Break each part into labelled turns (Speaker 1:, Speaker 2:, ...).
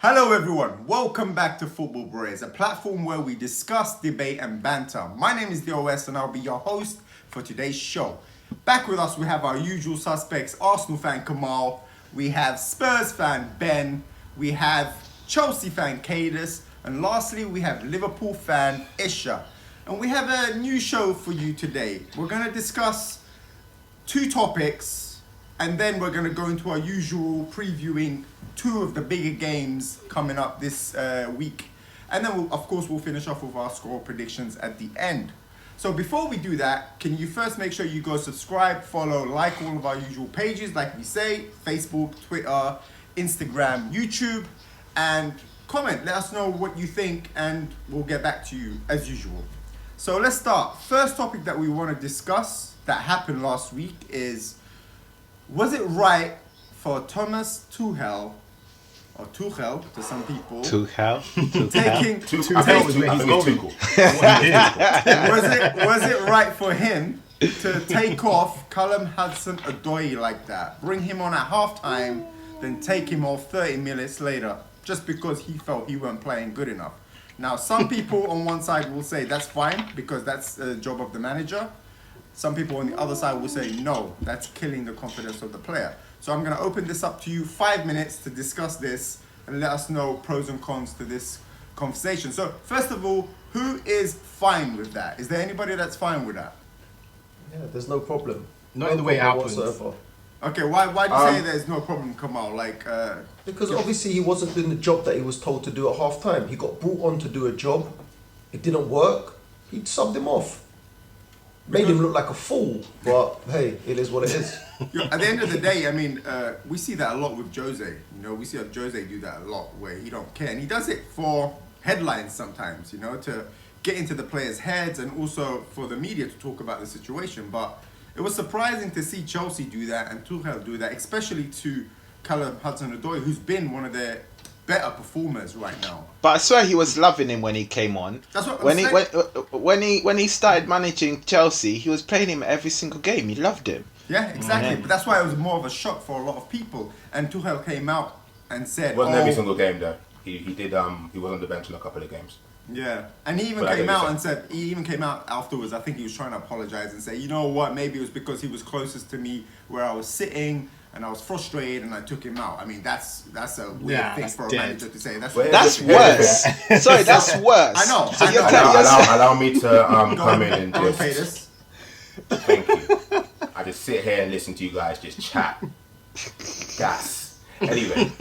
Speaker 1: Hello everyone, welcome back to FOOTBALLBREHZ, a platform where we discuss, debate and banter. My name is DOS and I'll be your host for today's show. Back with us we have our usual suspects, Arsenal fan Kemal, we have Spurs fan Ben, we have Chelsea fan Kadus, and lastly we have Liverpool fan Isha. And we have a new show for you today. We're going to discuss two topics and then we're going to go into our usual previewing two of the bigger games coming up this week. And then, of course, we'll finish off with our score predictions at the end. So before we do that, can you first make sure you go subscribe, follow, like all of our usual pages, like we say, Facebook, Twitter, Instagram, YouTube, and comment. Let us know what you think and we'll get back to you as usual. So let's start. First topic that we want to discuss that happened last week is, was it right for Thomas Tuchel, or Tuchel to some people, was it right for him to take off Hudson-Odoi like that, bring him on at halftime, then take him off 30 minutes later, just because he felt he weren't playing good enough? Now, some people on one side will say that's fine because that's the job of the manager. Some people on the other side will say, no, that's killing the confidence of the player. So I'm going to open this up to you, 5 minutes to discuss this and let us know pros and cons to this conversation. So first of all, who is fine with that? Is there anybody that's fine with that?
Speaker 2: Yeah, there's no problem.
Speaker 3: Not in the way it happens.
Speaker 1: Okay, why do you say there's no problem, Kemal?
Speaker 2: Because obviously he wasn't doing the job that he was told to do at half time. He got brought on to do a job. It didn't work. He subbed him off. Made him look like a fool, but hey, it is what it is.
Speaker 1: At the end of the day, I mean, we see that a lot with Jose. You know, we see Jose do that a lot, where he don't care, and he does it for headlines sometimes. You know, to get into the players' heads, and also for the media to talk about the situation. But it was surprising to see Chelsea do that and Tuchel do that, especially to Hudson-Odoi, who's been one of their better performers right now.
Speaker 4: But I swear he was loving him when he came on.
Speaker 1: That's what I'm saying.
Speaker 4: When he started managing Chelsea, he was playing him every single game. He loved him.
Speaker 1: Yeah, exactly. But that's why it was more of a shock for a lot of people. And Tuchel came out and said,
Speaker 5: it wasn't every single game though. He did he was on the bench in a couple of games.
Speaker 1: Yeah, and he even came out and said, he even came out afterwards, I think he was trying to apologize and say, you know what, maybe it was because he was closest to me where I was sitting and I was frustrated and I took him out. I mean, that's a weird thing for a manager to say. That's
Speaker 4: worse. Sorry, that's worse.
Speaker 1: I know.
Speaker 4: So
Speaker 5: allow me to come in and just... Thank you. I just sit here and listen to you guys just chat. Gas. Anyway,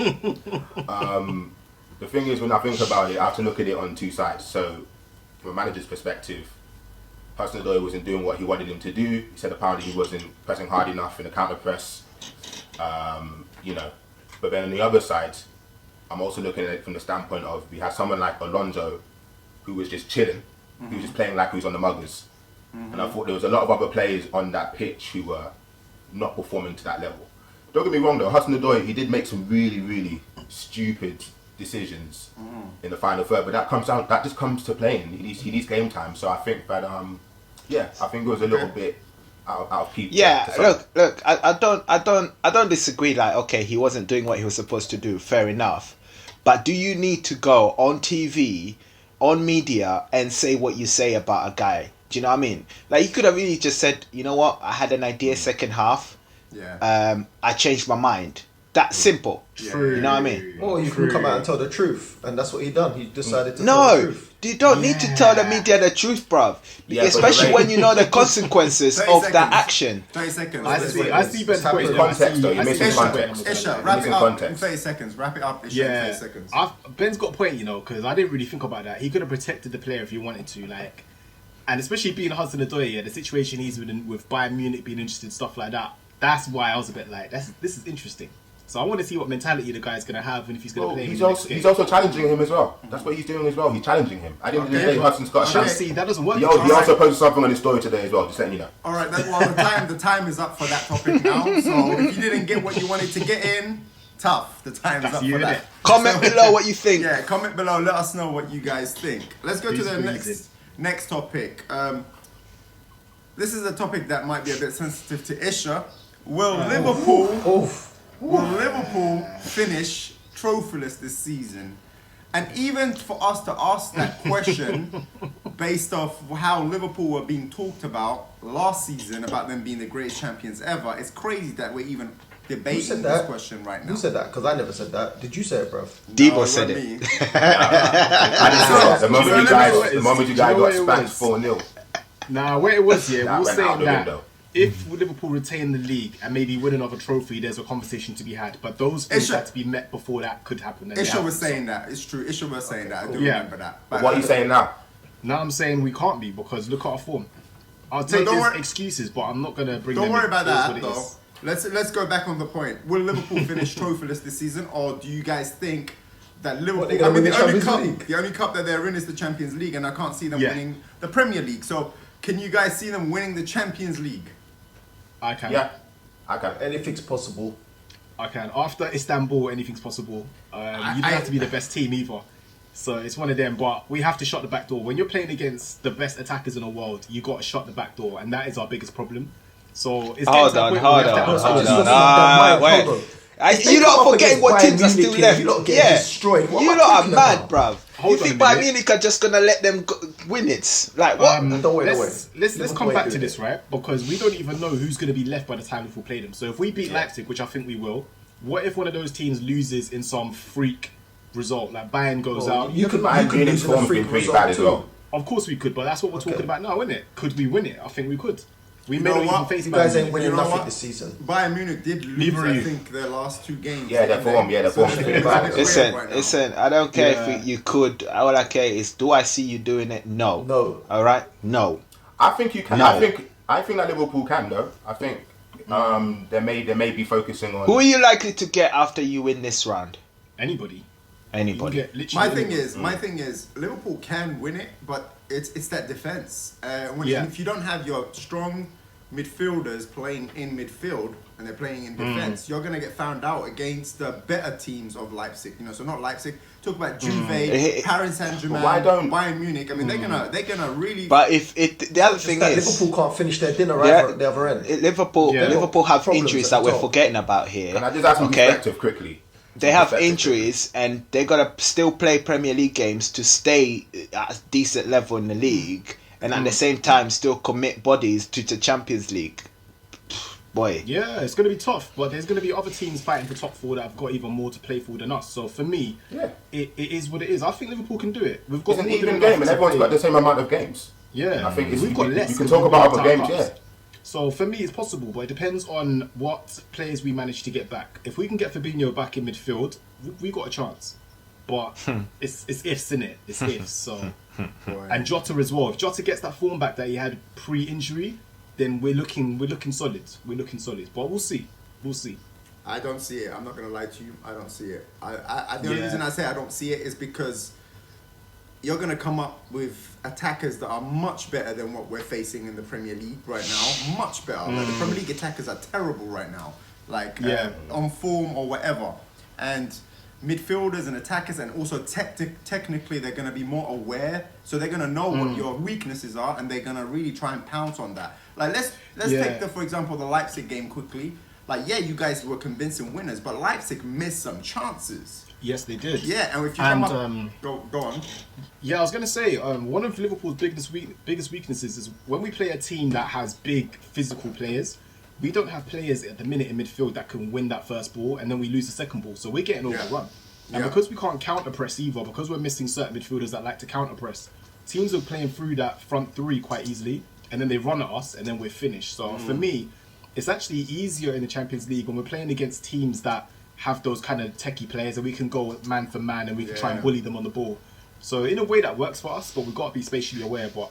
Speaker 5: the thing is, when I think about it, I have to look at it on two sides. So, from a manager's perspective, Hudson-Odoi wasn't doing what he wanted him to do. He said apparently he wasn't pressing hard enough in the counter press. You know, but then on the other side, I'm also looking at it from the standpoint of, we had someone like Alonso who was just chilling, who was just playing like he was on the muggers. And I thought there was a lot of other players on that pitch who were not performing to that level. Don't get me wrong though, Hudson-Odoi, he did make some really, really stupid decisions in the final third, but that just comes to playing. He needs game time. So I think that I think it was a little bit out of people.
Speaker 4: Yeah, look, I don't disagree. Like, okay, he wasn't doing what he was supposed to do. Fair enough, but do you need to go on TV, on media, and say what you say about a guy? Do you know what I mean? Like, he could have really just said, you know what, I had an idea second half.
Speaker 1: Yeah.
Speaker 4: I changed my mind. That simple.
Speaker 1: True.
Speaker 4: You know what I mean?
Speaker 2: Or you can come out and tell the truth, and that's what he done. He decided to tell the truth.
Speaker 4: You don't need to tell the media the truth, bruv. Especially when you know the consequences of that action.
Speaker 1: 30 seconds.
Speaker 3: I see Ben's point.
Speaker 5: Context though, you're missing context.
Speaker 1: Isha, wrap it up in 30 seconds. Wrap it up, Isha, in 30 seconds.
Speaker 3: Ben's got a point, you know, because I didn't really think about that. He could have protected the player if he wanted to, like, and especially being Hudson-Odoi, the situation he's in with Bayern Munich being interested, stuff like that. That's why I was a bit like, this is interesting. So I want to see what mentality the guy's going to have and if he's going to play him.
Speaker 5: He's also challenging him as well. That's what he's doing as well. He's challenging him. At the end of the day, Hudson's got a chance.
Speaker 3: See, that doesn't work.
Speaker 5: He also posted something on his story today as well, just letting you know.
Speaker 1: All right, well, the time is up for that topic now. So if you didn't get what you wanted to get in, tough. The time is up for that.
Speaker 4: Comment below what you think.
Speaker 1: Yeah, comment below. Let us know what you guys think. Let's go to the next topic. This is a topic that might be a bit sensitive to Isha. Will Liverpool finish trophyless this season, and even for us to ask that question based off how Liverpool were being talked about last season about them being the greatest champions ever, it's crazy that we're even debating this question right now.
Speaker 2: Who said that? Because I never said that. Did you say it, bruv?
Speaker 4: DEBO said it.
Speaker 5: I didn't say that. The moment you guys got spanked 4-0.
Speaker 3: Nah, where it was, yeah,
Speaker 5: That
Speaker 3: we were
Speaker 5: went out
Speaker 3: saying
Speaker 5: the
Speaker 3: that
Speaker 5: window.
Speaker 3: if Liverpool retain the league and maybe win another trophy, there's a conversation to be had. But those things
Speaker 1: Isha-
Speaker 3: had to be met before that could happen. and they
Speaker 1: Isha was
Speaker 3: haven't.
Speaker 1: saying that. It's true. Isha was saying that. I do
Speaker 3: Yeah.
Speaker 1: remember that.
Speaker 5: But what are you saying now?
Speaker 3: Now I'm saying we can't be because look at our form. I'll take
Speaker 1: don't
Speaker 3: these
Speaker 1: worry-
Speaker 3: excuses, but I'm not gonna bring.
Speaker 1: Don't
Speaker 3: them
Speaker 1: worry
Speaker 3: in.
Speaker 1: about
Speaker 3: It is
Speaker 1: that
Speaker 3: what it
Speaker 1: though.
Speaker 3: is.
Speaker 1: Let's go back on the point. Will Liverpool finish trophyless this season, or do you guys think that Liverpool?
Speaker 2: they're gonna win the Champions League?
Speaker 1: The only cup that they're in is the Champions League, and I can't see them
Speaker 3: Yeah.
Speaker 1: winning the Premier League. So, can you guys see them winning the Champions League?
Speaker 3: I can.
Speaker 5: Yeah, I can.
Speaker 2: Anything's possible.
Speaker 3: I can. After Istanbul, anything's possible. You don't have to be the best team either. So it's one of them. But we have to shut the back door. When you're playing against the best attackers in the world, you got to shut the back door, and that is our biggest problem. So it's getting to the point where we have to have
Speaker 4: Wait. You lot forgetting what teams are still left.
Speaker 2: You lot get
Speaker 4: Yeah,
Speaker 2: destroyed. What
Speaker 4: you
Speaker 2: am I
Speaker 4: lot are
Speaker 2: talking
Speaker 4: mad,
Speaker 2: about?
Speaker 4: bruv.
Speaker 3: Hold
Speaker 4: You
Speaker 3: on
Speaker 4: think
Speaker 3: a
Speaker 4: Bayern
Speaker 3: minute.
Speaker 4: Munich are just gonna let them win it? Like what?
Speaker 2: Don't worry.
Speaker 3: Let's
Speaker 2: Liverpool
Speaker 3: come
Speaker 2: ain't
Speaker 3: back to
Speaker 2: doing
Speaker 3: this,
Speaker 2: it.
Speaker 3: right? Because we don't even know who's going to be left by the time Liverpool play them. So if we beat Leipzig, which I think we will, what if one of those teams loses in some freak result, like Bayern goes out?
Speaker 2: You could
Speaker 5: Bayern
Speaker 2: lose
Speaker 5: Munich's
Speaker 2: in a
Speaker 5: form's
Speaker 2: freak
Speaker 5: been pretty
Speaker 2: result
Speaker 5: bad as
Speaker 2: too.
Speaker 5: well.
Speaker 3: Of course we could, but that's what we're talking about now, isn't it? Could we win it? I think we could. We may
Speaker 1: know
Speaker 3: not even
Speaker 1: what?
Speaker 3: face
Speaker 2: You guys
Speaker 3: Bayern
Speaker 2: ain't
Speaker 3: Munich.
Speaker 2: winning
Speaker 1: You know
Speaker 2: nothing
Speaker 1: what?
Speaker 2: this season.
Speaker 1: Bayern Munich did lose,
Speaker 3: Neither are
Speaker 1: I
Speaker 3: you.
Speaker 1: think, their last 2 games.
Speaker 5: Yeah, their form,
Speaker 1: they're
Speaker 5: form's
Speaker 1: a
Speaker 5: pretty
Speaker 1: bit
Speaker 5: bad.
Speaker 1: weird
Speaker 4: Listen,
Speaker 1: right now.
Speaker 4: listen. I don't care
Speaker 3: Yeah.
Speaker 4: if you could. All I care is, do I see you doing it? No.
Speaker 2: No.
Speaker 4: All right. No.
Speaker 5: I think you can.
Speaker 4: No.
Speaker 5: I think that Liverpool can though. I think they may be focusing on.
Speaker 4: Who are you likely to get after you win this round?
Speaker 3: Anybody. You can
Speaker 4: Anybody.
Speaker 3: get literally
Speaker 1: My thing
Speaker 3: anybody.
Speaker 1: is, Liverpool can win it, but it's that defense.
Speaker 3: Yeah.
Speaker 1: If you don't have your strong midfielders playing in midfield and they're playing in defense, you're gonna get found out against the better teams of Leipzig. You know, so not Leipzig. Talk about Juve, Paris Saint-Germain,
Speaker 5: Why don't-
Speaker 1: Bayern Munich. I mean, they're gonna really.
Speaker 4: But if it, the other thing
Speaker 2: That
Speaker 4: is,
Speaker 2: Liverpool can't finish their dinner
Speaker 4: Yeah.
Speaker 2: at the other end.
Speaker 4: Liverpool
Speaker 3: Yeah.
Speaker 4: Liverpool have
Speaker 2: Problems
Speaker 4: injuries
Speaker 2: at
Speaker 4: that
Speaker 2: the
Speaker 4: we're
Speaker 2: top.
Speaker 4: forgetting about here.
Speaker 5: Can I just ask some perspective quickly?
Speaker 4: They have
Speaker 5: Perspective
Speaker 4: injuries and they gotta still play Premier League games to stay at a decent level in the league, and at the same time still commit bodies to the Champions League. Boy,
Speaker 3: Yeah, it's going to be tough, but there's going to be other teams fighting for top 4 that have got even more to play for than us. So for me,
Speaker 5: Yeah.
Speaker 3: it is what it is. I think Liverpool can do it. We've got
Speaker 5: It's an
Speaker 3: more than
Speaker 5: even
Speaker 3: enough
Speaker 5: game, and
Speaker 3: to
Speaker 5: everyone's
Speaker 3: play.
Speaker 5: got the same amount of games.
Speaker 3: Yeah,
Speaker 5: I think it's,
Speaker 3: we've got less.
Speaker 5: you can
Speaker 3: because
Speaker 5: talk
Speaker 3: we've
Speaker 5: about
Speaker 3: got
Speaker 5: other games,
Speaker 3: cups.
Speaker 5: yeah.
Speaker 3: So for me, it's possible, but it depends on what players we manage to get back. If we can get Fabinho back in midfield, we got a chance. But it's ifs, in it. It's ifs. So and Jota as well. If Jota gets that form back that he had pre-injury, then we're looking solid. We're looking solid. But we'll see. We'll see.
Speaker 1: I don't see it. I'm not gonna lie to you. I don't see it. The only
Speaker 3: Yeah.
Speaker 1: reason I say I don't see it is because you're gonna come up with attackers that are much better than what we're facing in the Premier League right now. Much better. Like, the Premier League attackers are terrible right now. Like on form or whatever. And midfielders and attackers, and also technically they're gonna be more aware. So they're gonna know what your weaknesses are, and they're gonna really try and pounce on that. Like let's take for example the Leipzig game quickly. Like, yeah, you guys were convincing winners, but Leipzig missed some chances.
Speaker 3: Yes, they did.
Speaker 1: Yeah, and if you
Speaker 3: And,
Speaker 1: come up, go on.
Speaker 3: Yeah, I was gonna say one of Liverpool's biggest weaknesses is when we play a team that has big physical players. We don't have players at the minute in midfield that can win that first ball, and then we lose the second ball. So we're getting overrun. And because we can't counter press either, because we're missing certain midfielders that like to counter press, teams are playing through that front 3 quite easily, and then they run at us, and then we're finished. So for me, it's actually easier in the Champions League when we're playing against teams that have those kind of techie players, and we can go man for man, and we can try and bully them on the ball. So in a way that works for us, but we've got to be spatially aware. But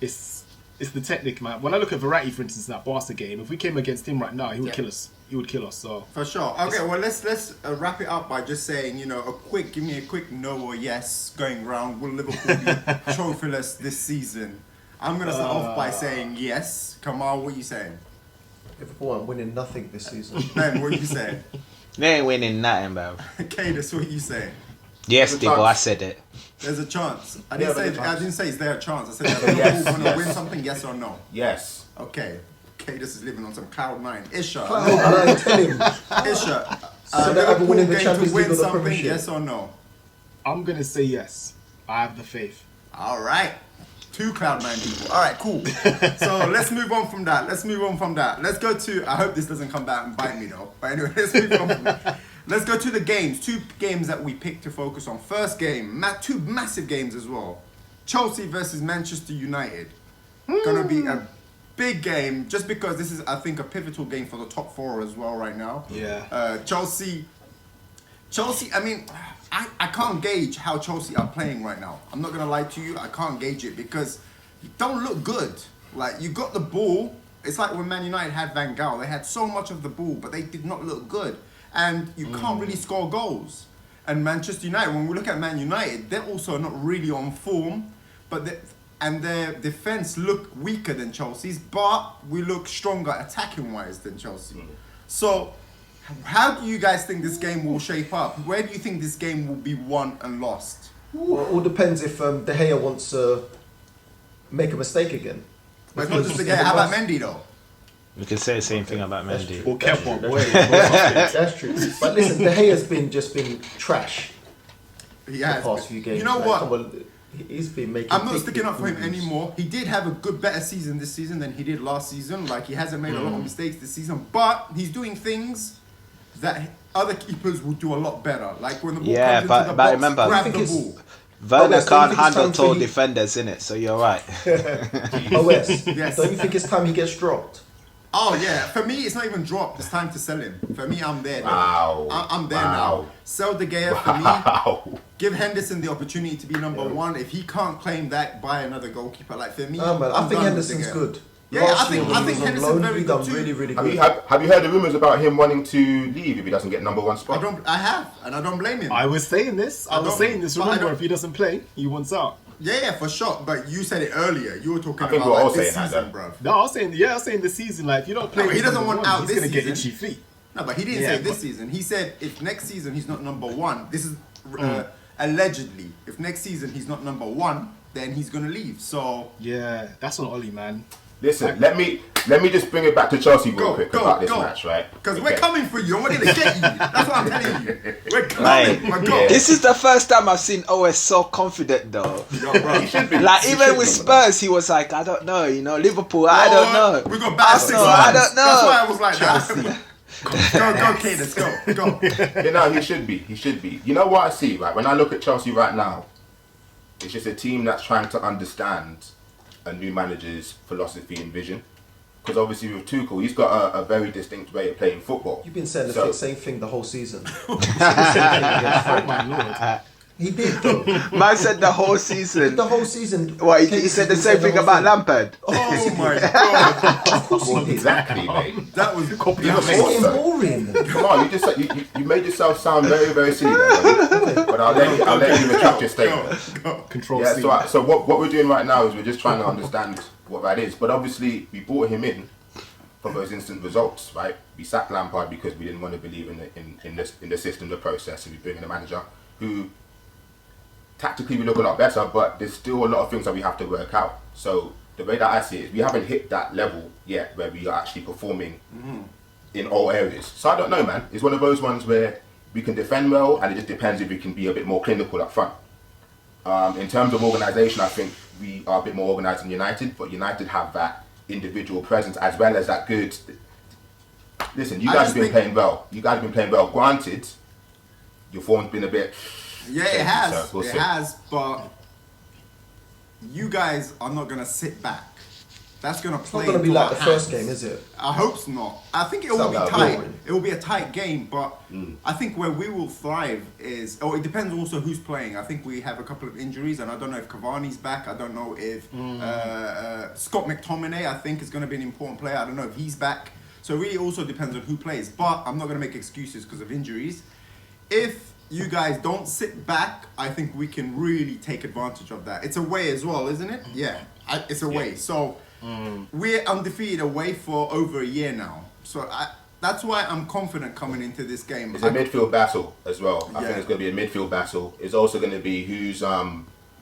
Speaker 3: it's the technique, man. When I look at Verratti, for instance, in that Barca game, if we came against him right now, he would kill us. He would kill us. So
Speaker 1: For sure. Okay, well let's wrap it up by just saying, you know, give me a quick no or yes going round. Will Liverpool be trophyless this season? I'm gonna start off by saying yes. Kemal, what are you saying?
Speaker 2: Liverpool aren't winning nothing this season.
Speaker 1: Ben, what are you saying?
Speaker 4: they ain't winning nothing, bro.
Speaker 1: Kadus, what are you saying?
Speaker 4: Yes,
Speaker 5: There's a
Speaker 4: Debo, I
Speaker 5: chance.
Speaker 4: said it.
Speaker 1: There's a chance. I
Speaker 2: Yeah,
Speaker 1: didn't
Speaker 2: there's a
Speaker 1: say
Speaker 2: chance.
Speaker 1: is there a chance. I said Liverpool
Speaker 5: Yes,
Speaker 1: gonna
Speaker 5: yes.
Speaker 1: win something, yes or no?
Speaker 5: Yes.
Speaker 1: Okay. Kadus is living on some cloud 9. Isha,
Speaker 2: Tell him.
Speaker 1: Isha,
Speaker 2: So they're either winning the
Speaker 1: going
Speaker 2: Champions
Speaker 1: to
Speaker 2: League
Speaker 1: win
Speaker 2: or the
Speaker 1: something,
Speaker 2: Premiership.
Speaker 1: yes or no?
Speaker 3: I'm gonna say yes. I have the faith.
Speaker 1: All right. 2 Cloud9 people. All right, cool. So let's move on from that. Let's go to, I hope this doesn't come back and bite me though. But anyway, let's move on from that. Let's go to the games. 2 games that we picked to focus on. First game, 2 massive games as well. Chelsea versus Manchester United. Gonna be a big game just because this is, I think, a pivotal game for the top 4 as well right now.
Speaker 3: Yeah.
Speaker 1: Chelsea, I mean, I can't gauge how Chelsea are playing right now. I'm not gonna lie to you, I can't gauge it because you don't look good. Like, you got the ball. It's like when Man United had Van Gaal. They had so much of the ball, but they did not look good. And you can't really score goals. And Manchester United, when we look at Man United, they're also not really on form, but their defense look weaker than Chelsea's, but we look stronger attacking-wise than Chelsea. So, how do you guys think this game will shape up? Where do you think this game will be won and lost?
Speaker 2: Well, it all depends if De Gea wants to make a mistake again.
Speaker 1: But it's not just the game. How about Mendy though?
Speaker 4: We can say the same thing about Mendy.
Speaker 3: Or Kemal.
Speaker 2: That's true. But listen, De Gea's been trash
Speaker 1: He
Speaker 2: the
Speaker 1: has.
Speaker 2: past few games.
Speaker 1: You know
Speaker 2: Like,
Speaker 1: what?
Speaker 2: come on, he's been making.
Speaker 1: I'm not
Speaker 2: big,
Speaker 1: sticking
Speaker 2: big
Speaker 1: up for him
Speaker 2: moves.
Speaker 1: anymore. He did have a better season this season than he did last season. Like, he hasn't made a lot of mistakes this season, but he's doing things that other keepers will do a lot better. Like when the ball
Speaker 4: Yeah,
Speaker 1: comes into
Speaker 4: but-
Speaker 1: the
Speaker 4: but
Speaker 1: box,
Speaker 4: remember-
Speaker 1: grab
Speaker 2: I think
Speaker 1: the
Speaker 2: it's-
Speaker 1: ball.
Speaker 4: Werner
Speaker 2: Oh, yes, don't
Speaker 4: can't
Speaker 2: you think it's
Speaker 4: handle
Speaker 2: time
Speaker 4: tall
Speaker 2: for
Speaker 4: defenders, innit? So you're right.
Speaker 2: OS.
Speaker 1: Yes.
Speaker 2: Don't you think it's time he gets dropped?
Speaker 1: Oh yeah, for me it's not even dropped. It's time to sell him. For me, I'm there. now.
Speaker 5: Wow.
Speaker 1: I'm there
Speaker 5: Wow.
Speaker 1: now. Sell De Gea for me.
Speaker 5: Wow.
Speaker 1: Give Henderson the opportunity to be number 1. If he can't claim that, buy another goalkeeper. Like for me,
Speaker 2: Man, I
Speaker 1: I'm
Speaker 2: think
Speaker 1: done with De
Speaker 2: Henderson's
Speaker 1: Gea.
Speaker 2: good.
Speaker 1: Yeah,
Speaker 2: Last
Speaker 1: I think
Speaker 2: year when he was on
Speaker 1: Henderson's
Speaker 2: loan,
Speaker 1: very
Speaker 2: he
Speaker 1: good
Speaker 2: done
Speaker 1: too.
Speaker 2: really, really
Speaker 5: Have
Speaker 2: good.
Speaker 5: you heard the rumours about him wanting to leave if he doesn't get number 1 spot?
Speaker 1: I have, and I don't blame him.
Speaker 3: I was saying this. I was
Speaker 1: don't-
Speaker 3: saying this.
Speaker 1: but I
Speaker 3: Remember,
Speaker 1: don't-
Speaker 3: if he doesn't play, he wants out.
Speaker 1: Yeah, for sure. But you said it earlier. You were talking
Speaker 5: I think
Speaker 1: about
Speaker 5: we're all
Speaker 1: like, this
Speaker 5: saying that,
Speaker 1: season,
Speaker 5: though.
Speaker 1: bro.
Speaker 3: No, I was saying this season. Like, if you don't play,
Speaker 1: No, but he
Speaker 3: with
Speaker 1: doesn't
Speaker 3: number
Speaker 1: want
Speaker 3: 1,
Speaker 1: out
Speaker 3: he's
Speaker 1: this
Speaker 3: gonna get
Speaker 1: season.
Speaker 3: itchy feet.
Speaker 1: No, but he didn't
Speaker 3: Yeah,
Speaker 1: say this
Speaker 3: but-
Speaker 1: season. He said if next season he's not number 1, this is allegedly. If next season he's not number 1, then he's gonna leave. So
Speaker 3: Yeah, that's on Ollie, man.
Speaker 5: Listen, let me just bring it back to Chelsea real quick about this match, right?
Speaker 1: Because we're
Speaker 5: Okay.
Speaker 1: coming for you and we're gonna get you. That's what I'm telling you. We're coming.
Speaker 4: Right.
Speaker 1: My God.
Speaker 5: Yeah.
Speaker 4: This is the first time I've seen OS so confident though.
Speaker 1: Yo, bro.
Speaker 5: He should be.
Speaker 4: Like
Speaker 5: He
Speaker 4: even
Speaker 5: should
Speaker 4: with
Speaker 5: be.
Speaker 4: Spurs, he was like, I don't know, Liverpool, I don't know.
Speaker 1: We got bad 6
Speaker 4: Arsenal, I don't know.
Speaker 1: That's why I was like that. Go, Cadence, go.
Speaker 5: You know, he should be. He should be. You know what I see, right? When I look at Chelsea right now, it's just a team that's trying to understand a new manager's philosophy and vision. Because obviously with Tuchel, he's got a very distinct way of playing football.
Speaker 2: You've been saying the
Speaker 5: So-
Speaker 2: same thing the whole season.
Speaker 3: Oh my lord.
Speaker 2: He did though.
Speaker 4: Man said the whole season.
Speaker 2: The whole season.
Speaker 4: What, he said the same thing about Lampard?
Speaker 1: Oh my God.
Speaker 2: Of course he did.
Speaker 5: Exactly, mate.
Speaker 1: That was
Speaker 5: Even
Speaker 2: Fucking
Speaker 5: more so.
Speaker 2: boring.
Speaker 5: Come on, you made yourself sound very, very silly there, buddy. But I'll let you retract your statement.
Speaker 3: Control
Speaker 5: Yeah,
Speaker 3: C.
Speaker 5: so what we're doing right now is we're just trying to understand what that is. But obviously, we brought him in for those instant results, right? We sacked Lampard because we didn't want to believe in the system, the process, and we bring in a manager who tactically we look a lot better, but there's still a lot of things that we have to work out. So the way that I see it is we haven't hit that level yet where we are actually performing in all areas. So I don't know, man. It's one of those ones where we can defend well, and it just depends if we can be a bit more clinical up front. In terms of organisation, I think we are a bit more organised than United, but United have that individual presence as well as that good. Listen, you
Speaker 1: I
Speaker 5: guys
Speaker 1: just
Speaker 5: have been
Speaker 1: think-
Speaker 5: playing well. You guys have been playing well. Granted, your form's been a bit.
Speaker 1: Yeah, it
Speaker 5: shaky,
Speaker 1: has.
Speaker 5: so we'll
Speaker 1: It
Speaker 5: see.
Speaker 1: has, but you guys are not gonna sit back. That's gonna
Speaker 2: It's
Speaker 1: play.
Speaker 2: not going to be
Speaker 1: into
Speaker 2: like
Speaker 1: our
Speaker 2: the first
Speaker 1: hands.
Speaker 2: game, is it?
Speaker 1: I hope not. I think it will
Speaker 2: Sounds
Speaker 1: be
Speaker 2: like
Speaker 1: tight.
Speaker 2: boring.
Speaker 1: It will be a tight game, but I think where we will thrive is. Oh, it depends also who's playing. I think we have a couple of injuries, and I don't know if Cavani's back. I don't know if Scott McTominay, I think, is going to be an important player. I don't know if he's back. So it really also depends on who plays. But I'm not going to make excuses because of injuries. If you guys don't sit back, I think we can really take advantage of that. It's away as well, isn't it? Yeah, it's away. So we're undefeated away for over a year now. So that's why I'm confident coming into this game.
Speaker 5: It's a midfield battle as well. I
Speaker 1: Yeah.
Speaker 5: think it's going to be a midfield battle. It's also going to be who's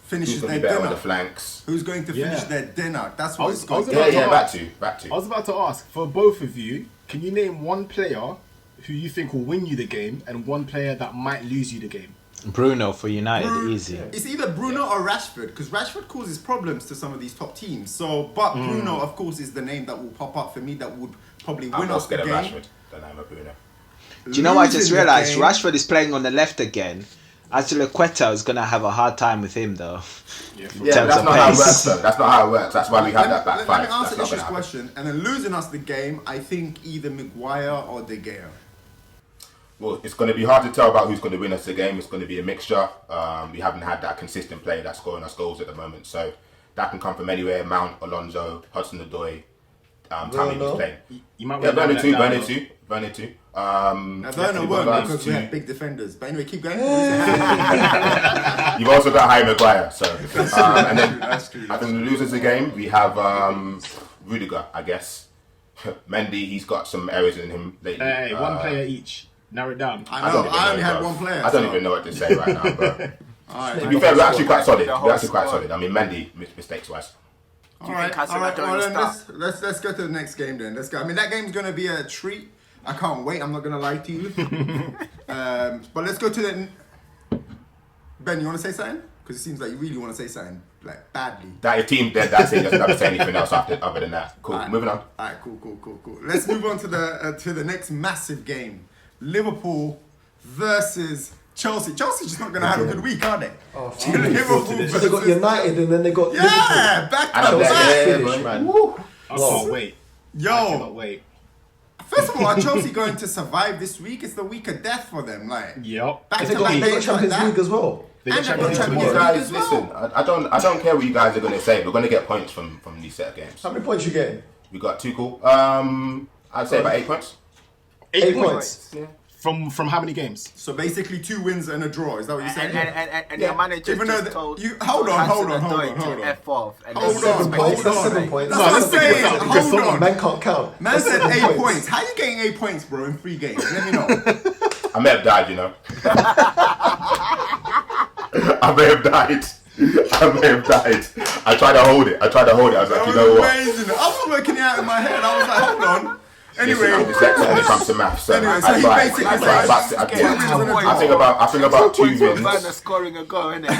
Speaker 1: finishes
Speaker 5: Who's going
Speaker 1: their
Speaker 5: to be better on
Speaker 1: dinner?
Speaker 5: the flanks?
Speaker 1: Who's going to finish
Speaker 3: Yeah.
Speaker 1: their dinner? That's
Speaker 3: I
Speaker 1: what
Speaker 3: was-
Speaker 1: it's
Speaker 3: I was
Speaker 1: going
Speaker 3: about
Speaker 1: to
Speaker 3: to
Speaker 5: Yeah,
Speaker 3: ask-
Speaker 5: back to.
Speaker 3: I was about to ask, for both of you, can you name one player who you think will win you the game and one player that might lose you the game?
Speaker 4: Bruno for United, easy.
Speaker 1: It's either Bruno or Rashford, because Rashford causes problems to some of these top teams. So, but Bruno, of course, is the name that will pop up for me that would probably
Speaker 5: I'm
Speaker 1: win
Speaker 5: not
Speaker 1: us the
Speaker 5: scared of
Speaker 1: game.
Speaker 5: Rashford. Then I'm a Bruno.
Speaker 4: Do you know what I just
Speaker 1: Losing the
Speaker 4: realised?
Speaker 1: game-
Speaker 4: Rashford is playing on the left again. Azpilicueta is going to have a hard time with him, though.
Speaker 3: Yeah,
Speaker 5: Yeah, but
Speaker 4: terms
Speaker 5: that's
Speaker 4: of
Speaker 5: not how it
Speaker 4: pace.
Speaker 5: works, though. That's not how it works. That's why we have that back
Speaker 1: Let
Speaker 5: five.
Speaker 1: me answer
Speaker 5: That's not
Speaker 1: Isha's
Speaker 5: going to happen.
Speaker 1: question. And then losing us the game, I think either Maguire or De Gea.
Speaker 5: Well, it's going to be hard to tell about who's going to win us the game. It's going to be a mixture. We haven't had that consistent player that's scoring us goals at the moment. So that can come from anywhere. Mount, Alonso, Hudson-Odoi, Tammy who's playing.
Speaker 3: You might
Speaker 5: Yeah,
Speaker 3: wanna
Speaker 5: Burnley
Speaker 3: note
Speaker 5: too,
Speaker 3: that
Speaker 5: Burnley
Speaker 3: down,
Speaker 5: too, Burnley too.
Speaker 1: Now, Werner won't because we have big defenders. But anyway, keep going.
Speaker 5: You've also got Harry Maguire. So, and then
Speaker 1: That's true.
Speaker 5: I think the losers of the game, we have Rudiger, I guess. Mendy, he's got some errors in him lately.
Speaker 3: Hey, one player each. Narrow it down.
Speaker 1: I know. I only had one player.
Speaker 5: I don't
Speaker 1: so-
Speaker 5: even know what to say right now, but
Speaker 1: All
Speaker 5: to
Speaker 1: right.
Speaker 5: be fair, we're actually quite solid.
Speaker 6: The
Speaker 5: We're
Speaker 6: whole
Speaker 5: actually quite
Speaker 6: squad.
Speaker 5: solid. I mean, Mendy, mistakes wise.
Speaker 1: All
Speaker 6: you
Speaker 1: right.
Speaker 6: think
Speaker 1: All right.
Speaker 6: Hudson-Odoi
Speaker 1: Well,
Speaker 6: will
Speaker 1: then
Speaker 6: start?
Speaker 1: let's go to the next game then. Let's go. I mean, that game's gonna be a treat. I can't wait. I'm not gonna lie to you. But let's go to the. Ben, you want to say something? Because it seems like you really want to say something, like badly.
Speaker 5: That your team, that's it. Doesn't have to say anything else other than that. Cool.
Speaker 1: Alright.
Speaker 5: Moving on.
Speaker 1: All right, cool. Let's move on to the next massive game: Liverpool versus Chelsea. Chelsea's just not gonna have a good week, are they?
Speaker 2: Oh,
Speaker 1: Liverpool
Speaker 2: So they got
Speaker 1: versus-
Speaker 2: United and then they got
Speaker 1: Yeah, back
Speaker 5: I
Speaker 1: to
Speaker 5: know
Speaker 1: back.
Speaker 5: that. Yeah,
Speaker 2: Finish,
Speaker 5: boy.
Speaker 2: man.
Speaker 3: I can't wait. I cannot
Speaker 1: Yo,
Speaker 3: wait.
Speaker 1: first of all, are Chelsea going to survive this week? It's the week of death for them. Like,
Speaker 3: Yep.
Speaker 1: back
Speaker 2: They
Speaker 1: to
Speaker 2: got,
Speaker 1: back
Speaker 2: they got
Speaker 1: games like
Speaker 2: Champions
Speaker 1: that.
Speaker 2: League as well.
Speaker 3: They got
Speaker 1: And they've
Speaker 3: Champions
Speaker 1: got
Speaker 3: League
Speaker 1: Champions
Speaker 3: tomorrow.
Speaker 1: League.
Speaker 5: Guys,
Speaker 1: as well.
Speaker 5: listen. I don't care what you guys are going to say. We're going to get points from these set of games.
Speaker 2: How many points you getting?
Speaker 5: We got Tuchel. I'd say about 8 points.
Speaker 2: 8 points.
Speaker 3: From how many games?
Speaker 1: So basically, 2 wins and a draw. Is that what you're saying?
Speaker 6: And
Speaker 2: Yeah.
Speaker 6: your manager
Speaker 1: Even though
Speaker 6: just
Speaker 1: the-
Speaker 6: told
Speaker 1: you- hold on.
Speaker 6: Hudson-Odoi
Speaker 1: hold
Speaker 6: to
Speaker 1: on.
Speaker 6: F off. And
Speaker 1: Hold
Speaker 6: that's
Speaker 1: on,
Speaker 2: 7 points.
Speaker 1: hold
Speaker 2: That's
Speaker 1: on.
Speaker 2: 7 points.
Speaker 1: That's what I'm
Speaker 3: let's figure
Speaker 1: saying.
Speaker 3: this out, because
Speaker 1: Hold on.
Speaker 2: Man can't count.
Speaker 1: Man
Speaker 2: That's
Speaker 1: said
Speaker 2: 7
Speaker 1: 8 points. How you getting 8 points, bro, in 3 games? Let me know.
Speaker 5: I may have died, you know. I may have died. I tried to hold it. I was like,
Speaker 1: That
Speaker 5: you know
Speaker 1: was
Speaker 5: what?
Speaker 1: amazing. I was working it out in my head. I was like, hold on.
Speaker 5: Listen, I'm
Speaker 1: Anyway,
Speaker 5: dyslexic when it comes to maths. So
Speaker 1: Anyway, so
Speaker 5: I
Speaker 1: he
Speaker 5: tried.
Speaker 1: basically
Speaker 5: I
Speaker 1: said-
Speaker 5: tried. But
Speaker 1: Two wins and a
Speaker 5: I think about 2
Speaker 6: points for Werner
Speaker 5: wins.
Speaker 6: scoring a goal, innit?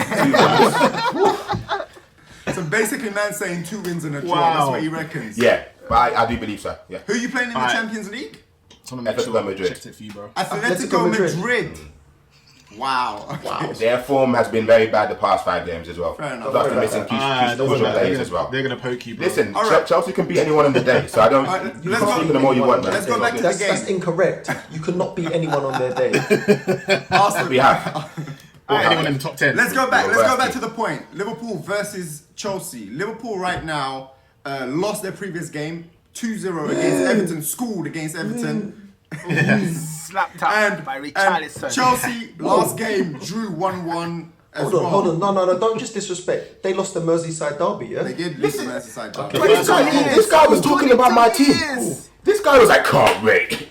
Speaker 1: so basically, man saying 2 wins and a draw.
Speaker 3: Wow.
Speaker 1: That's what he reckons.
Speaker 5: Yeah, but I do believe so. Yeah.
Speaker 1: Who are you playing in the
Speaker 3: Alright.
Speaker 1: Champions League?
Speaker 3: Just want to make
Speaker 5: Atletico
Speaker 3: sure I
Speaker 5: Madrid.
Speaker 3: checked it for you, bro.
Speaker 1: Atletico
Speaker 2: Madrid.
Speaker 1: Madrid. Wow.
Speaker 5: Wow. Their form has been very bad the past 5 games as well.
Speaker 1: Fair enough.
Speaker 5: Plus
Speaker 2: Very
Speaker 5: the missing
Speaker 2: bad.
Speaker 5: crucial players as well.
Speaker 3: They're gonna poke you, bro.
Speaker 5: Listen,
Speaker 1: All right.
Speaker 5: Chelsea can beat anyone on the day, so I don't.
Speaker 1: All right,
Speaker 5: You
Speaker 1: let's
Speaker 5: can
Speaker 1: go-
Speaker 5: speak to them all you want, man.
Speaker 1: let's go back to
Speaker 2: That's,
Speaker 1: the game.
Speaker 2: that's incorrect. You cannot beat anyone on their day.
Speaker 1: Arsenal.
Speaker 5: We have.
Speaker 3: Or anyone in the top 10.
Speaker 1: Let's go back.
Speaker 5: You're
Speaker 1: Let's go
Speaker 5: worth
Speaker 1: back
Speaker 5: it.
Speaker 1: to the point. Liverpool versus Chelsea. Liverpool right now lost their previous game 2-0 against Everton. Schooled against Everton.
Speaker 6: Slapped up
Speaker 1: And,
Speaker 6: by
Speaker 1: and
Speaker 6: Richarlison.
Speaker 1: Chelsea last game drew 1-1 as
Speaker 2: Hold
Speaker 1: well.
Speaker 2: on, hold on. No, don't just disrespect. They lost the Merseyside derby, yeah?
Speaker 1: They did lose the Merseyside derby.
Speaker 5: This guy was talking about my team.
Speaker 6: years.
Speaker 5: This guy was like, can't wait.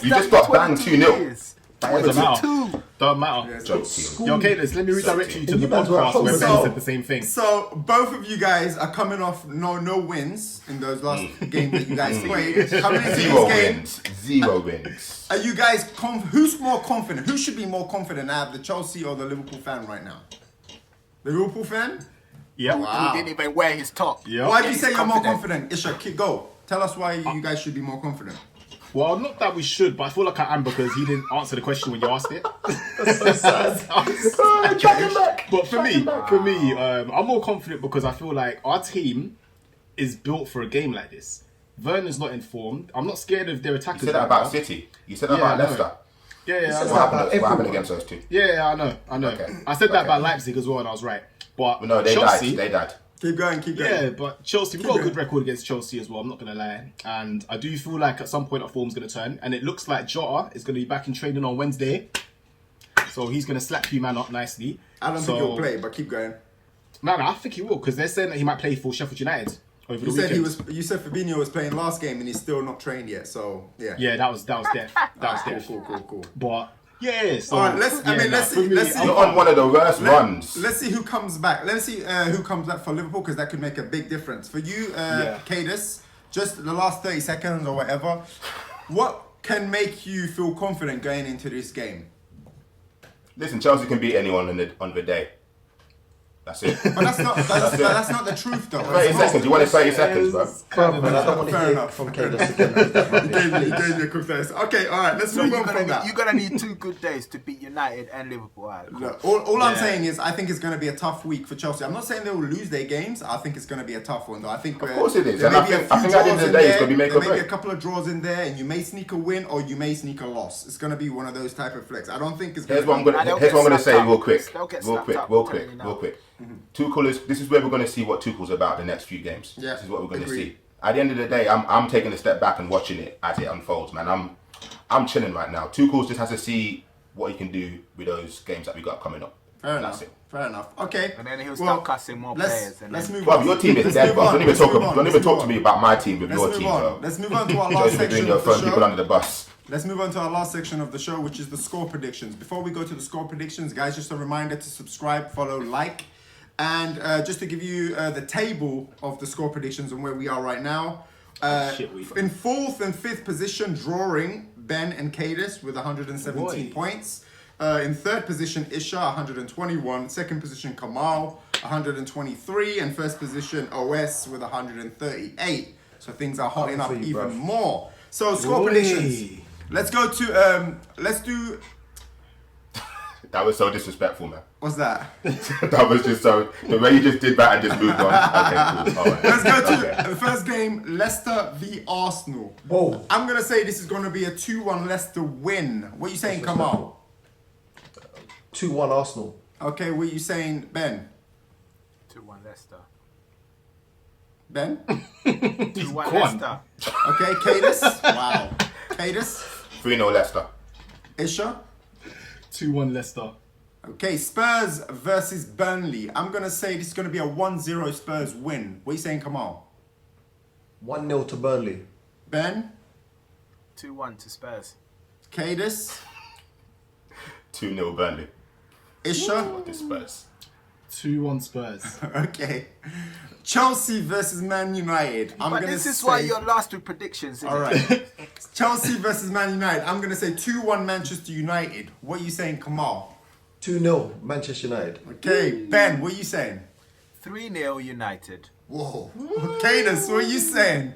Speaker 5: You just got banged 2-0.
Speaker 3: Doesn't matter. Don't matter.
Speaker 1: Yes.
Speaker 5: Joke team.
Speaker 3: Yo, okay, let's let me redirect you to
Speaker 2: And
Speaker 3: the
Speaker 2: you guys were at
Speaker 3: podcast
Speaker 2: home,
Speaker 3: where
Speaker 1: so-
Speaker 3: Ben said the same thing.
Speaker 1: So both of you guys are coming off no wins in those last games that you guys played. Coming into
Speaker 5: Zero
Speaker 1: this game,
Speaker 5: wins. 0 wins.
Speaker 1: are you guys who's more confident? Who should be more confident out of the Chelsea or the Liverpool fan right now? The Liverpool fan?
Speaker 3: Yep.
Speaker 1: Wow.
Speaker 6: He didn't even wear his top.
Speaker 3: Yep.
Speaker 1: Why do you
Speaker 6: He's
Speaker 1: say you're more
Speaker 6: confident.
Speaker 1: confident? Isha, go. Tell us why you guys should be more confident.
Speaker 3: Well, not that we should, but I feel like I am because he didn't answer the question when you asked it. But for me, I'm more confident because I feel like our team is built for a game like this. Werner's not informed. I'm not scared of their attackers.
Speaker 5: You said that
Speaker 3: right
Speaker 5: about
Speaker 3: now.
Speaker 5: City. You said that
Speaker 3: Yeah,
Speaker 5: about
Speaker 3: I know.
Speaker 5: Leicester.
Speaker 3: Yeah, I
Speaker 2: said
Speaker 3: know.
Speaker 2: that.
Speaker 5: What happened
Speaker 2: everyone.
Speaker 5: against those two?
Speaker 3: Yeah, I know.
Speaker 5: Okay.
Speaker 3: I said that
Speaker 5: Okay.
Speaker 3: about Leipzig as well, and I was right. But
Speaker 5: No, they
Speaker 3: Chelsea,
Speaker 5: died.
Speaker 1: Keep going.
Speaker 3: yeah, but Chelsea, we've got a
Speaker 1: going.
Speaker 3: good record against Chelsea as well. I'm not gonna lie, and I do feel like at some point our form's gonna turn, and it looks like Jota is gonna be back in training on Wednesday, so he's gonna slap you man up nicely.
Speaker 1: I don't think he'll play, but keep going.
Speaker 3: No, I think he will because they're saying that he might play for Sheffield United over
Speaker 1: You
Speaker 3: the
Speaker 1: said
Speaker 3: weekend.
Speaker 1: You said Fabinho was playing last game and he's still not trained yet. So yeah.
Speaker 3: Yeah, that was death. That was death.
Speaker 1: Cool.
Speaker 3: But Yeah, so,
Speaker 1: All right, let's see.
Speaker 5: You're on one of the worst runs.
Speaker 1: Let's see who comes back. Let's see who comes back for Liverpool, because that could make a big difference. For you, Kadus, just the last 30 seconds or whatever, what can make you feel confident going into this game?
Speaker 5: Listen, Chelsea can beat anyone on the day. That's it.
Speaker 1: But that's not the truth, though.
Speaker 5: 30 seconds. You want it 30 seconds, bro?
Speaker 2: Man, I don't want to
Speaker 1: Fair
Speaker 2: hear
Speaker 1: enough.
Speaker 2: from Kadus again.
Speaker 1: He gave me a quick face. Okay, all right, let's move on from that.
Speaker 6: You're gonna need 2 good days to beat United and Liverpool. Right, cool.
Speaker 1: Look, all I'm saying is I think it's going to be a tough week for Chelsea. I'm not saying they will lose their games. I think it's going to be a tough one, though. I think
Speaker 5: Of course it is.
Speaker 1: there
Speaker 5: And
Speaker 1: may
Speaker 5: I
Speaker 1: be a
Speaker 5: think
Speaker 1: few
Speaker 5: at the end
Speaker 1: draws
Speaker 5: of the
Speaker 1: in
Speaker 5: day, it's
Speaker 1: there.
Speaker 5: gonna be make
Speaker 1: There
Speaker 5: or
Speaker 1: may be a
Speaker 5: break.
Speaker 1: couple of draws in there, and you may sneak a win or you may sneak a loss. It's going to be one of those type of flicks. I don't think it's going
Speaker 5: Here's what I'm gonna say real quick. Tuchel this is where we're gonna see what Tuchel's about the next few games.
Speaker 1: Yeah,
Speaker 5: This is what we're gonna
Speaker 1: agreed.
Speaker 5: see. At the end of the day, I'm taking a step back and watching it as it unfolds, man. I'm chilling right now. Tuchel just has to see what he can do with those games that we got coming up.
Speaker 1: Fair
Speaker 5: And
Speaker 1: enough.
Speaker 5: that's it.
Speaker 1: Fair enough. Okay.
Speaker 6: And then he'll start cussing more players. And
Speaker 1: Let's
Speaker 6: then...
Speaker 1: move
Speaker 5: Well,
Speaker 1: on.
Speaker 5: your team is
Speaker 1: Let's
Speaker 5: dead,
Speaker 1: move
Speaker 5: bro.
Speaker 1: on.
Speaker 5: Don't even
Speaker 1: Let's
Speaker 5: talk.
Speaker 1: move on.
Speaker 5: Don't
Speaker 1: Let's
Speaker 5: even
Speaker 1: move
Speaker 5: talk to
Speaker 1: on.
Speaker 5: me about my team with
Speaker 1: Let's
Speaker 5: your
Speaker 1: move
Speaker 5: team,
Speaker 1: on.
Speaker 5: bro.
Speaker 1: Let's move on to our
Speaker 5: You
Speaker 1: last
Speaker 5: should be
Speaker 1: section
Speaker 5: doing your
Speaker 1: of the
Speaker 5: throwing people
Speaker 1: show.
Speaker 5: under the bus.
Speaker 1: Let's move on to our last section of the show, which is the score predictions. Before we go to the score predictions, guys, just a reminder to subscribe, follow, like, and just to give you the table of the score predictions and where we are right now. In 4th and 5th position, drawing Ben and Kadus with 117 points. In 3rd position, Isha, 121. 2nd position, Kemal, 123. And 1st position, OS with 138. So things are hotting up
Speaker 2: for you,
Speaker 1: even
Speaker 2: bruv.
Speaker 1: more. So score predictions. Let's go to let's do.
Speaker 5: That was so disrespectful, man.
Speaker 1: What's that?
Speaker 5: That was just so the way you just did that and just moved on. Okay, cool. All right.
Speaker 1: Let's go to
Speaker 5: Okay.
Speaker 1: the first game, Leicester v Arsenal.
Speaker 2: Whoa.
Speaker 1: I'm gonna say this is gonna be a 2-1 Leicester win. What are you saying, Kemal?
Speaker 2: 2-1 Arsenal.
Speaker 1: Okay, what are you saying, Ben?
Speaker 6: 2-1 Leicester.
Speaker 1: Ben?
Speaker 6: 2-1
Speaker 3: Go on.
Speaker 6: Leicester.
Speaker 1: Okay, Kadus. Wow. Kadus.
Speaker 5: 3-0 Leicester.
Speaker 1: Isha.
Speaker 3: 2-1 Leicester.
Speaker 1: Okay, Spurs versus Burnley. I'm gonna say this is gonna be a 1-0 Spurs win. What are you saying, Kemal?
Speaker 2: 1-0 to Burnley.
Speaker 1: Ben?
Speaker 6: 2-1 to Spurs.
Speaker 1: Kadus.
Speaker 5: 2-0 Burnley.
Speaker 1: Isha.
Speaker 5: What this Spurs?
Speaker 3: 2-1 Spurs.
Speaker 1: Okay. Chelsea versus Man United. I'm
Speaker 6: But
Speaker 1: gonna
Speaker 6: this is
Speaker 1: say,
Speaker 6: why you're last with predictions, isn't
Speaker 1: all
Speaker 6: it?
Speaker 1: right. Chelsea versus Man United. I'm gonna say 2-1 Manchester United. What are you saying, Kemal?
Speaker 2: 2-0 Manchester United.
Speaker 1: Okay, Ben. What are you saying?
Speaker 6: 3-0 United.
Speaker 1: Whoa. Kadus, what are you saying?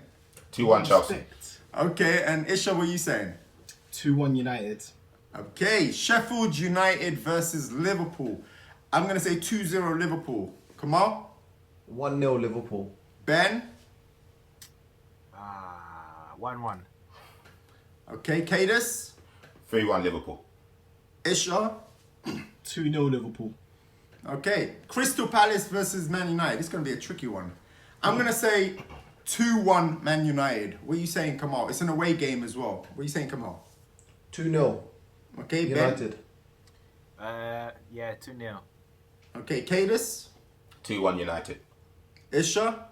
Speaker 5: 2-1 Chelsea.
Speaker 1: Okay, and Isha, what are you saying?
Speaker 3: 2-1 United.
Speaker 1: Okay, Sheffield United versus Liverpool. I'm gonna say 2-0 Liverpool. Kemal?
Speaker 2: 1-0 Liverpool.
Speaker 1: Ben?
Speaker 6: 1-1.
Speaker 1: Okay, Kadus?
Speaker 5: 3-1 Liverpool.
Speaker 1: Isha?
Speaker 3: 2-0 Liverpool.
Speaker 1: Okay, Crystal Palace versus Man United. This is going to be a tricky one. I'm going to say 2-1 Man United. What are you saying, Kemal? It's an away game as well. What are you saying, Kemal?
Speaker 2: 2-0
Speaker 1: Okay,
Speaker 2: United.
Speaker 6: Yeah, 2-0.
Speaker 1: Ben? Okay, Kadus?
Speaker 5: 2-1 United.
Speaker 1: Isha?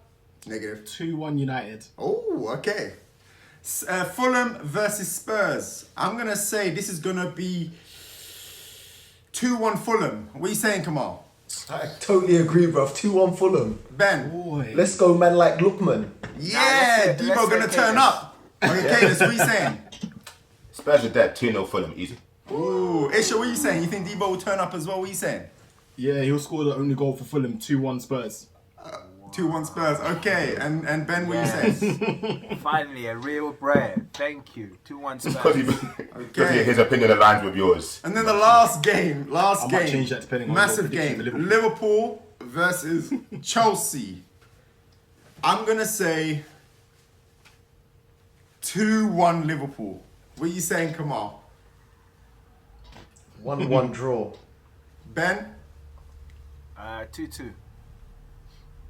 Speaker 1: Negative.
Speaker 3: 2-1 United.
Speaker 1: Oh, okay. Fulham versus Spurs. I'm going to say this is going to be 2-1 Fulham. What are you saying, Kemal?
Speaker 2: I totally agree, bruv. 2-1 Fulham.
Speaker 1: Ben?
Speaker 3: Boy.
Speaker 2: Let's go, man, like Lookman.
Speaker 1: Yeah,
Speaker 6: let's
Speaker 1: DEBO
Speaker 6: say
Speaker 1: going to turn
Speaker 6: Kadus.
Speaker 1: up. Okay, Kadus, what are you saying?
Speaker 5: Spurs are dead. 2-0 Fulham. Easy.
Speaker 1: Ooh, Isha, what are you saying? You think DEBO will turn up as well? What are you saying?
Speaker 3: Yeah, he'll score the only goal for Fulham. 2-1 Spurs.
Speaker 1: 2-1 Spurs. Okay, and Ben, what are you saying?
Speaker 6: Finally, a real Brehz. Thank you. 2-1
Speaker 5: Because
Speaker 1: Okay.
Speaker 5: his opinion aligns with yours.
Speaker 1: And then the last game,
Speaker 3: I might change that depending on
Speaker 1: massive
Speaker 3: your prediction
Speaker 1: game,
Speaker 3: for
Speaker 1: Liverpool versus Chelsea. I'm gonna say 2-1 Liverpool. What are you saying, Kemal?
Speaker 2: 1-1 draw.
Speaker 1: Ben,
Speaker 6: 2-2.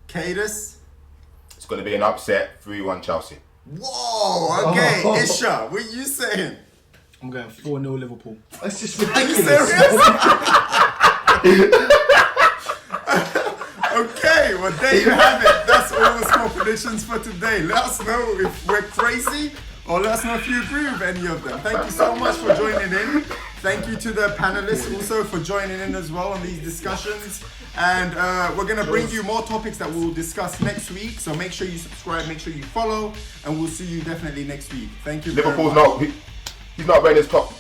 Speaker 1: Kadus.
Speaker 5: It's going to be an upset. 3-1 Chelsea.
Speaker 1: Whoa. Okay,
Speaker 2: Oh.
Speaker 1: Isha, what are you saying?
Speaker 3: I'm going 4-0 Liverpool.
Speaker 2: That's just
Speaker 1: Are you
Speaker 2: ridiculous.
Speaker 1: serious? Okay, well there you have it. That's all the score predictions for today. Let us know if we're crazy or let us know if you agree with any of them. Thank you so much for joining in. Thank you to the panelists also for joining in as well on these discussions. And we're going to bring you more topics that we'll discuss next week. So make sure you subscribe, make sure you follow, and we'll see you definitely next week. Thank you very
Speaker 5: Liverpool's
Speaker 1: much.
Speaker 5: he's not wearing his top.